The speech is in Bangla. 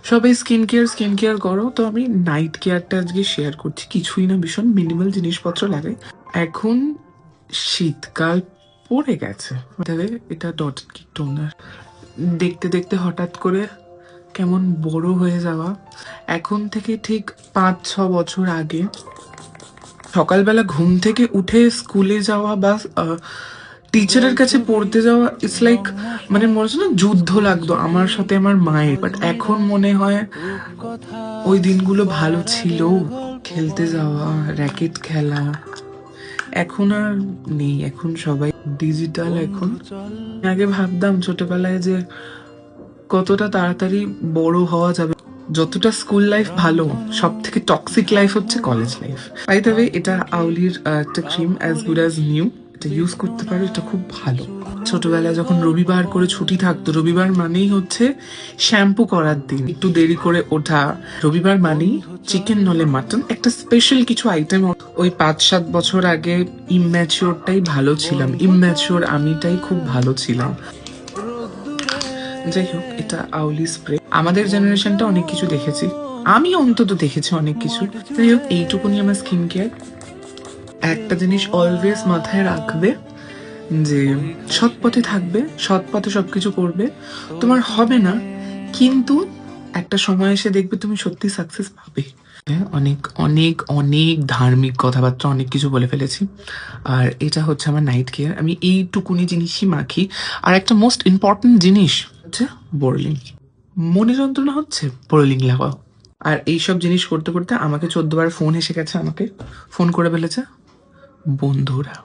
সবাই স্কিন কেয়ার করো, তো আমি নাইট কেয়ারটা আজকে শেয়ার করছি। কিছুই না, ভীষণ মিনিমাল জিনিসপত্র লাগে। এখন শীতকাল পড়ে গেছে, তবে এটা ডট কি টোনার দেখতে দেখতে হঠাৎ করে কেমন বড় হয়ে যাওয়া। এখন থেকে ঠিক 5-6 বছর আগে সকালবেলা ঘুম থেকে উঠে স্কুলে যাওয়া বা টিচারের কাছে পড়তে যাওয়া, ইটস লাইক মানে মনে হচ্ছে না যুদ্ধ লাগতো আমার সাথে আমার মায়ের। বাট এখন মনে হয় ওই দিনগুলো ভালো ছিল। খেলতে যাওয়া, র্যাকেট খেলা এখন আর নেই। এখন সবাই ডিজিটাল। এখন আগে ভাবতাম ছোটবেলায় যে কতটা তাড়াতাড়ি বড় হওয়া যাবে, যতটা স্কুল লাইফ ভালো, সব থেকে টক্সিক লাইফ হচ্ছে college life. By the way, এটা আউলির একটা cream, as good as new. এটা ইউজ করতে পারো, এটা খুব ভালো। ছোটবেলায় যখন রবিবার করে ছুটি থাকতো, রবিবার মানেই হচ্ছে শ্যাম্পু করার দিন, একটু দেরি করে ওঠা। রবিবার মানেই চিকেন নলে মাটন, একটা স্পেশাল কিছু আইটেম। ওই 5-7 বছর আগে ইম্যাচিওরটাই ভালো ছিলাম, ইম্যাচিওর আমিটাই খুব ভালো ছিলাম। যাই হোক, এটা আউলি স্প্রে। আমাদের জেনারেশনটা অনেক কিছু দেখেছি, আমি অন্তত দেখেছি অনেক কিছু। যাই হোক, এইটুকুনি আমার স্কিন কেয়ার। একটা জিনিস অলওয়েজ মাথায় রাখবে যে সৎ পথে থাকবে, সৎ পথে সবকিছু করবে। তোমার হবে না, কিন্তু একটা সময় এসে দেখবে তুমি সত্যি সাকসেস পাবে। অনেক অনেক অনেক ধার্মিক কথাবার্তা, অনেক কিছু বলে ফেলেছি। আর এটা হচ্ছে আমার নাইট কেয়ার। আমি এইটুকুনি জিনিসই মাখি। আর একটা মোস্ট ইম্পর্টেন্ট জিনিস হচ্ছে বোরলিং। মনে যন্ত্রণা হচ্ছে, বোরলিং লাগাও। আর এইসব জিনিস করতে করতে আমাকে 14 বার ফোন এসে গেছে, আমাকে ফোন করে ফেলেছে বন্ধুরা।